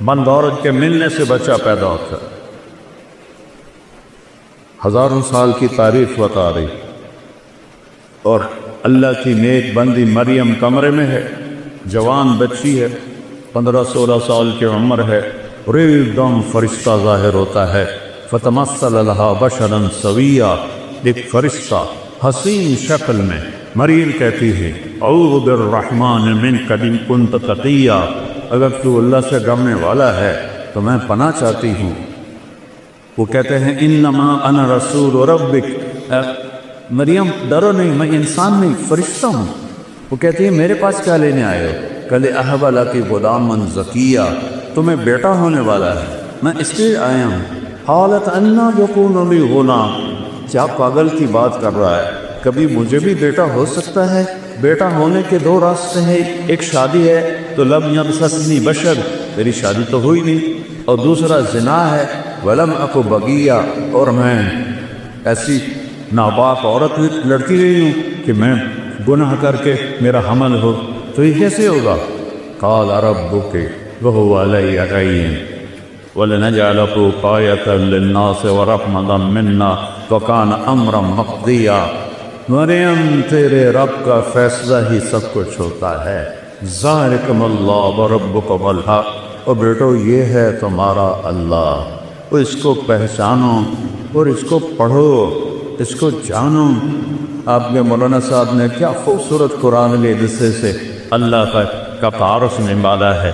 مرد عورت کے ملنے سے بچہ پیدا ہوتا ہے. ہزاروں سال کی تاریخ بتا رہی. اور اللہ کی نیک بندی مریم کمرے میں ہے، جوان بچی ہے، 15-16 سال کی عمر ہے، اور ایک دم فرشتہ ظاہر ہوتا ہے. فتمثل لها بشرا سویا، ایک فرشتہ حسین شکل میں. مریم کہتی ہے اعوذ بالرحمن منک ان کنت تقیا، اگر تو اللہ سے ڈرنے والا ہے تو میں پناہ چاہتی ہوں. وہ کہتے ہیں انما انا رسول ربک، مریم ڈرو نہیں، میں انسان نہیں، فرشتہ ہوں. وہ کہتی ہے میرے پاس کیا لینے آئے ہو؟ کل اہب لکی غلاما زکیہ، تمہیں بیٹا ہونے والا ہے، میں اس لیے آیا ہوں. قالت انا یکون لی غلام، کیا پاگل کی بات کر رہا ہے، کبھی مجھے بھی بیٹا ہو سکتا ہے؟ بیٹا ہونے کے دو راستے ہیں، ایک شادی ہے تو لم یمسسنی بشر، میری شادی تو ہوئی نہیں، اور دوسرا زنا ہے، ولم اکو بغیہ، اور میں ایسی ناپاک عورت لڑکی رہی ہوں کہ میں گناہ کر کے میرا حمل ہو، تو یہ کیسے ہوگا؟ قال ربک وهو علی ہین وَلَنَجْعَلَهُ آیَةً لِلنَّاسِ وَرَحْمَةً مِنَّا وَكَانَ أَمْرًا مَقْضِيًّا. مریم تیرے رب کا فیصلہ ہی سب کچھ ہوتا ہے. ذَلِكُمُ اللَّهُ وَرَبُّكُمُ الْحَقُّ، اور بیٹو یہ ہے تمہارا اللہ، اور اس کو پہچانو اور اس کو پڑھو، اس کو جانو. آپ کے مولانا صاحب نے کیا خوبصورت قرآن کے حصے سے اللہ کا تعارف نمالا ہے.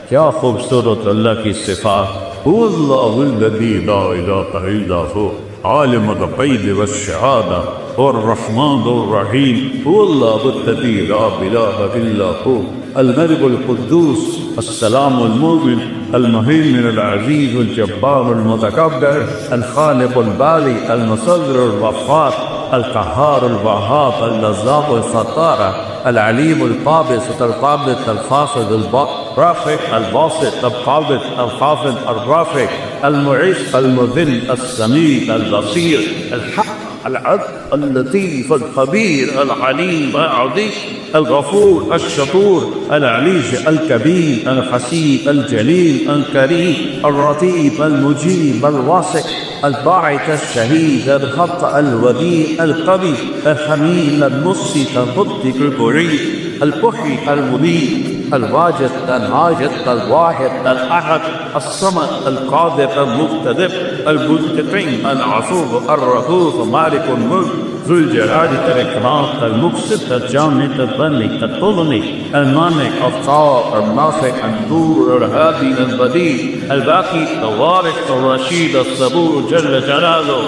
کیا خوبصورت اللہ کی صفات. هو اللہ الذی لا الہ الا هو عالم الغیب والشہادہ الرحمن الرحیم. هو اللہ الذی لا الہ الا هو الملک القدوس السلام المؤمن المهيمن العزيز الجبار المتكبر الخالق البارئ المصور الغفار القهار الوهاب الرزاق الستار العليم القابض القابض الخافض الرافع الباسط القابض الخافض الرافع المعز المذل السميع البصير الحق العدل اللطيف الخبير العليم العظيم الغفور الشكور العليج الكبير الحسيب الجليل الكريم الرتيب المجيب الواسع الباعث الشهيد الخط الوديع القوي الحميد المصيب المبدع المعيد المحيي المميت الواجد العاجد الواحد الأحد الصمد القادر المقتدر المنتقم العفو الرؤوف مالك الملك ذو الجلال والإكرام المقسط الجامد الغني الطغني المانع الطاهر النافع النور الهادي البديع الباقي الوارث الرشيد الصبور جل جلاله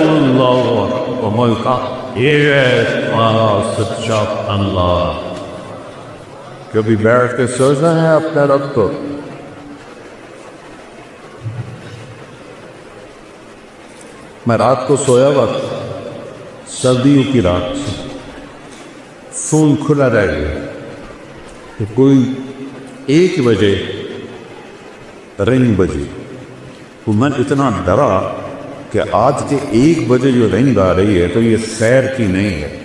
اللہ وملکہ. یہ ہے ہمارا سچا اللہ. کبھی بیٹھ کے سوچنا ہے اپنے رب کو. میں رات کو سویا وقت سردیوں کی رات فون کھلا رہ گیا تو کوئی 1 بجے رنگ بجی. تو میں اتنا ڈرا کہ آج کے 1 بجے جو رنگ آ رہی ہے تو یہ خیر کی نہیں ہے،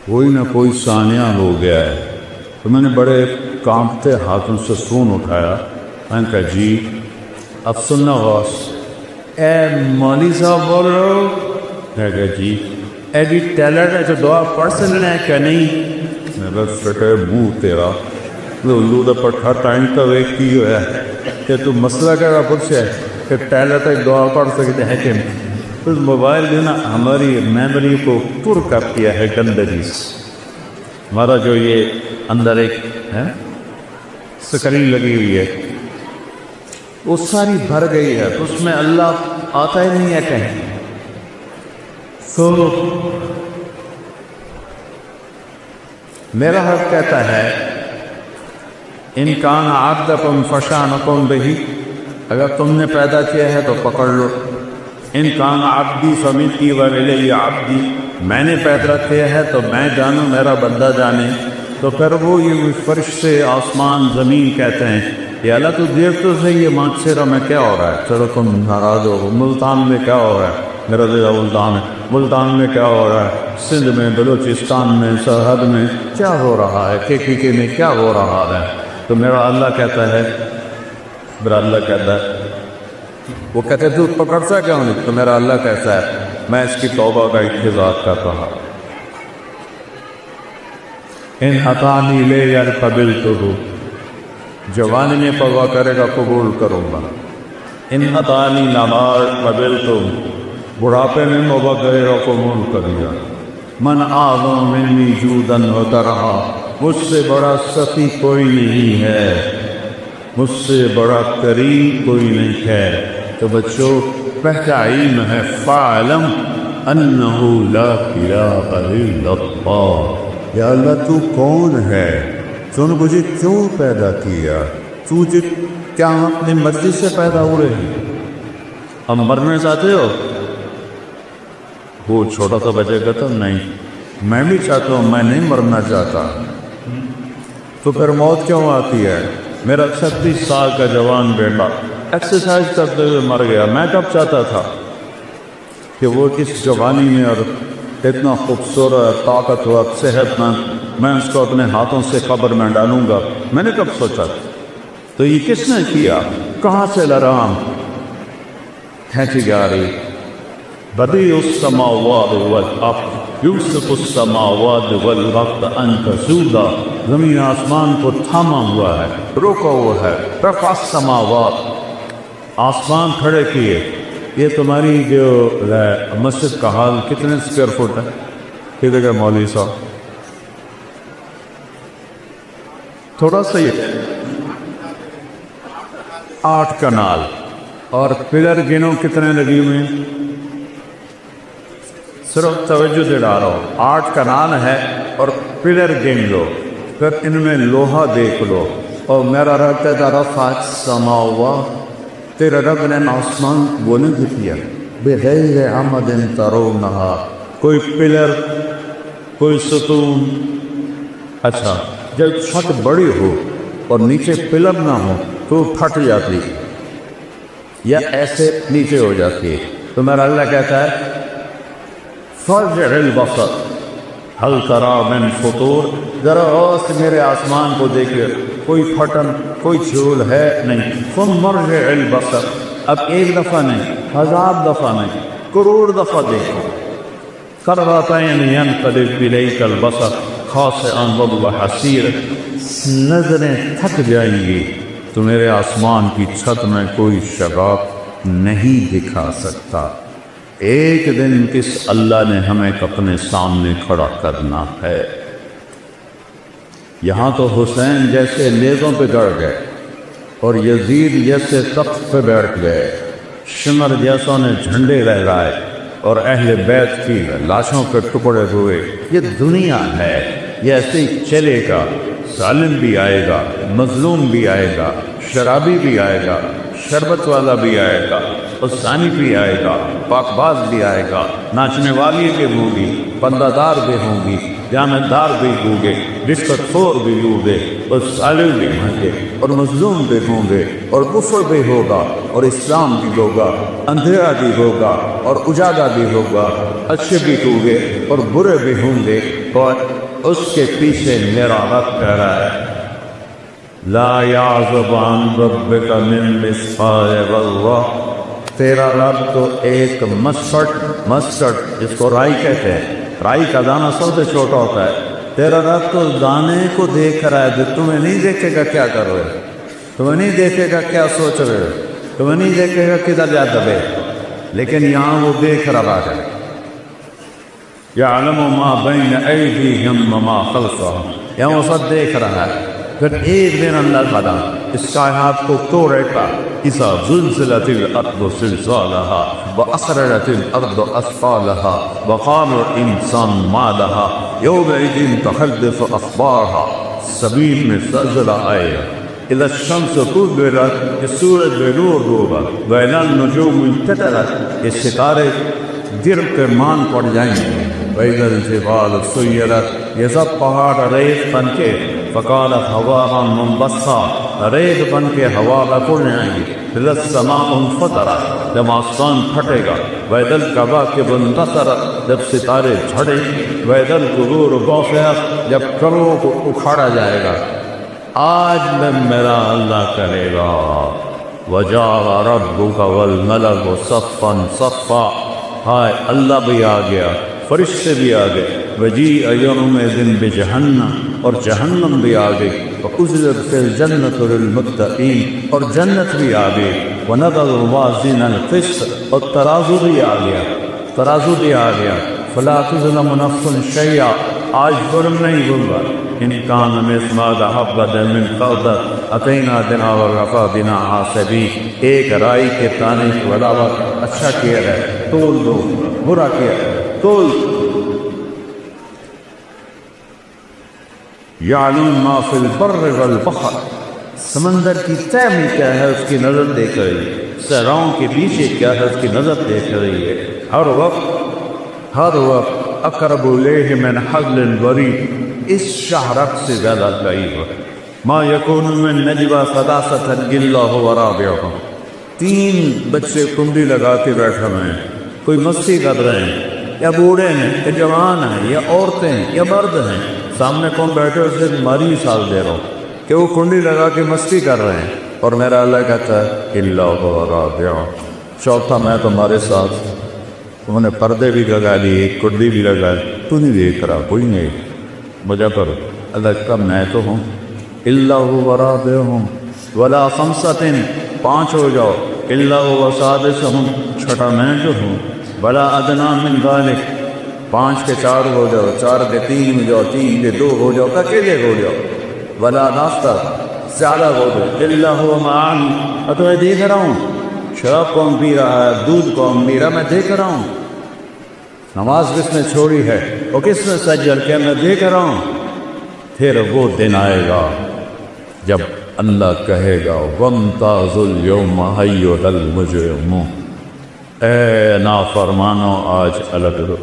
کوئی نہ کوئی سانیہ ہو گیا ہے. تو میں نے بڑے کانپتے ہاتھوں سے فون اٹھایا. میں نے کہا جی اب سننا غوث. اے مولوی صاحب بول رہے ہو؟ میں کہا جی. ایڈی ٹیلر ہے جو دعا پڑھ سکنا ہے کہ نہیں؟ میں بس فٹے منہ تیرا لولو دا پٹھا ٹائم کا ویک کی ہوا ہے کہ تو مسئلہ کیا پوچھا ہے کہ ٹیلر تک دعا پڑھ سکتے ہیں کہ اس موبائل نے نا ہماری میموری کو پر کر دیا ہے گندگی سے. ہمارا جو یہ اندر ایک سکرین لگی ہوئی ہے وہ ساری بھر گئی ہے، تو اس میں اللہ آتا ہی نہیں ہے کہیں. تو میرا حق کہتا ہے ان کان عبدکم فشانکم بہی، اگر تم نے پیدا کیا ہے تو پکڑ لو. ان کان عبدی فمنی والی عبدی، میں نے پیدا کیا ہے تو میں جانوں میرا بندہ جانے. تو پھر وہ یہ فرشتے آسمان زمین کہتے ہیں یا اللہ تو دیکھ تو صحیح یہ مانچھیرا میں کیا ہو رہا ہے. چلو تم ناراض ہو. ملتان میں کیا ہو رہا ہے؟ میرا دل ملتان ہے. ملتان میں کیا ہو رہا ہے؟ سندھ میں، بلوچستان میں، سرحد میں کیا ہو رہا ہے؟ کے میں کیا ہو رہا ہے؟ تو میرا اللہ کہتا ہے، میرا اللہ کہتا ہے، وہ کہتے تو پکڑتا کیوں نہیں؟ تو میرا اللہ کہتا ہے میں اس کی توبہ کا انتظار کر رہا، ان عطانی لے یار قبل تو ہو، جوانی میں توبہ کرے گا قبول کروں گا، ان عطانی نمار قبل تو، بڑھاپے میں توبہ کرے گا قبول کرے گا، من اعظم منی جودن ہوتا رہا، مجھ سے بڑا سخی کوئی نہیں ہے، مجھ سے بڑا کریم کوئی نہیں ہے۔ تو بچوں پہلا علم ہے فَاعْلَمْ أَنَّهُ لَا إِلَٰهَ إِلَّا اللَّهُ، یا اللہ تو کون ہے، تو نے مجھے کیوں پیدا کیا، تو کیا اپنی مرضی سے پیدا ہو رہے ہیں؟ ہم مرنا چاہتے ہو؟ وہ چھوٹا سا بچے کہتا نہیں میں بھی چاہتا ہوں، میں نہیں مرنا چاہتا، تو پھر موت کیوں آتی ہے؟ میرا 36 سال کا جوان بیٹا ایکسرسائز کرتے ہوئے مر گیا، میں کب چاہتا تھا کہ وہ اس جوانی میں اور اتنا خوبصورت طاقتور صحت مند میں اس کو اپنے ہاتھوں سے قبر میں ڈالوں گا، میں نے کب سوچا تھا؟ تو یہ کس نے کیا؟ کہاں سے لرام کھینچی جا رہی؟ بدیع السماوات والارض یوسف السماوات والارض ان تزولا، زمین آسمان کو تھاما ہوا ہے، روکا ہوا ہے، رفع السماوات، آسمان کھڑے کیے۔ یہ تمہاری جو مسجد کا حال کتنے اسکوائر فٹ ہے؟ کتنے کا مولوی صاحب؟ تھوڑا سا یہ 8 کنال، اور پلر گنو کتنے لگی ہوئے ہیں؟ صرف توجہ سے ڈالو، 8 کنال ہے اور پلر گن لو، پھر ان میں لوہا دیکھ لو، اور میرا رب کہتا رفع السماوات، تیرا رب نے آسمان بلند کیا بغیر عمد ترونہا، کوئی پلر کوئی ستون۔ اچھا جب چھت بڑی ہو اور نیچے پلر نہ ہو تو پھٹ جاتی یا ایسے نیچے ہو جاتی ہے، تو میرا اللہ کہتا ہے فارجع البصر هل ترى من فطور، ذرا غور سے میرے آسمان کو دیکھے، کوئی پھٹن کوئی جھول ہے نہیں، ثم ارجع البصر، اب 1 دفعہ نہیں، 1000 دفعہ نہیں، کروڑ دفعہ دیکھو، کرتین ينقلب الیک البصر خاسئا وهو حسیر، نظریں تھک جائیں گی تو میرے آسمان کی چھت میں کوئی شگاف نہیں دکھا سکتا۔ ایک دن کس اللہ نے ہمیں اپنے سامنے کھڑا کرنا ہے۔ یہاں تو حسین جیسے نیزوں پہ گڑ گئے اور یزید جیسے تخت پہ بیٹھ گئے، شمر جیسوں نے جھنڈے لہرائے اور اہل بیت کی لاشوں پہ ٹکڑے ہوئے۔ یہ دنیا ہے، یہ ایسے ہی چلے گا، ظالم بھی آئے گا، مظلوم بھی آئے گا، شرابی بھی آئے گا، شربت والا بھی آئے گا، ثانی بھی آئے گا، پاک باز بھی آئے گا، ناچنے والی بھی ہوں گی، پردہ دار بھی ہوں گی، جامت دار بھی ہوں گے، رشوت خور بھی ہوں گے، اور ظالم بھی ہوں گے، اور مظلوم بھی ہوں گے، اور کفر بھی ہوگا، اور اسلام بھی ہوگا، اندھیرا بھی ہوگا اور اجالا بھی ہوگا، اچھے بھی ہوں گے اور برے بھی ہوں گے، اور اس کے پیچھے میرا رب کہہ رہا ہے لا یعزب عن ربک من مثقال ذرہ، تیرا رب تو ایک مسٹرڈ جس کو رائی کہتے ہیں، رائی کا دانہ سب سے چھوٹا ہوتا ہے، تیرا رب تو دانے کو دیکھ رہا ہے، جو تمہیں نہیں دیکھے گا کیا کر رہے ہو، تمہیں نہیں دیکھے گا کیا سوچ رہے ہو، تمہیں نہیں دیکھے گا کدھر جا دبے، لیکن یہاں وہ دیکھ رہا ہے۔ یعلم ما بین ایدیہم وما خلفہم، یہاں وہ سب دیکھ رہا ہے۔ پھر ایک دن اللہ تعالیٰ اس کائنات کو توڑے گا، اذا زلزلت الارض زلزالها واخرجت الارض اثقالها وقال الانسان ما لها یومئذ تحدث اخبارها، زمین میں زلزلہ آئے گا، اذا الشمس كورت، یہ سورج بے نور ہوگا، واذا النجوم انکدرت، یہ ستارے گر کر مان پڑ جائیں گے، واذا الجبال سیرت، یہ سب پہاڑ ریت بن کے فقالت ہواء منبثا، ریت بن کے ہوا میں اڑ جائیں گی، اذا السماء انفطرت، جب آسمان پھٹے گا، واذا الکواکب انتثرت، جب ستارے جھڑیں گے، واذا القبور بعثرت، جب قبروں کو اکھاڑا جائے گا، آج میں میرا اللہ کرے گا وَجَاءَ رَبُّكَ وَالْمَلَكُ صَفًّا صَفًّا، ہائے اللہ بھی آ گیا، فرشتے بھی آ گئے، وَجِيءَ يَوْمَئِذٍ بِجَهَنَّمَ، اور جہنم بھی آ گئی، وَأُزْلِفَتِ الْجَنَّةُ لِلْمُتَّقِينَ، اور جنت بھی آ گئی، وَنَضَعُ الْمَوَازِينَ الْقِسْطَ، اور ترازو بھی آ گیا، ترازو بھی آ گیا، فَلَا تُظْلَمُ نَفْسٌ شَيْئًا، آج ظلم نہیں ہوگا، إِنْ كَانَ مِثْقَالَ حَبَّةٍ مِّنْ خَرْدَلٍ أَتَيْنَا بِهَا وَكَفَىٰ بِنَا حَاسِبِينَ، ایک رائی کے دانے کے علاوہ اچھا کیا ہے تول دو، برا کیا ہے تول دو۔ یعلم ما فی البر والبحر، سمندر کی تہ میں کیا ہے اس کی نظر دیکھ رہی ہے، صحراؤں کے پیچھے کیا ہے اس کی نظر دیکھ رہی ہے، ہر وقت اقرب الیہ من حبل الورید، اس شہرک سے زیادہ قریب ہے۔ ما یکون من نجوى ثلاثة الا هو رابعهم، تین بچے کنڈی لگا کے بیٹھے ہوئے ہیں، کوئی مستی کر رہے ہیں، یا بوڑھے ہیں یا جوان ہیں یا عورتیں ہیں یا مرد ہیں، سامنے کون بیٹھے اسے ماری مثال دے رہا ہوں کہ وہ کنڈی لگا کے مستی کر رہے ہیں، اور میرا اللہ کہتا ہے الا هو رابعهم، چوتھا میں تمہارے ساتھ۔ انہوں نے پردے بھی لگا لیے، کنڈی بھی لگا لی، تو نہیں دیکھ رہا، کوئی نہیں، وجہ پر اللہ کا میں تو ہوں، الا هو رابعهم ولا خمسة، پانچ ہو جاؤ، الا هو سادسهم، چھٹا میں جو ہوں، ولا ادنى من ذلك، پانچ کے چار ہو جاؤ، چار کے تین ہو جاؤ، تین کے دو ہو جاؤ، اکیلے ہو جاؤ، ولا ناستہ، زیادہ ہو جاؤ، الا هو معنا، تو میں دیکھ رہا ہوں، شراب کون پی رہا ہے، دودھ کون پی رہا، میں دیکھ رہا ہوں، نماز کس نے چھوڑی ہے اور کس نے سجدہ کیا، میں دیکھ رہا ہوں۔ پھر وہ دن آئے گا جب اللہ کہے گا وَامْتَازُوا الْيَوْمَ أَيُّهَا الْمُجْرِمُونَ، اے نافرمانو آج الگ رہو۔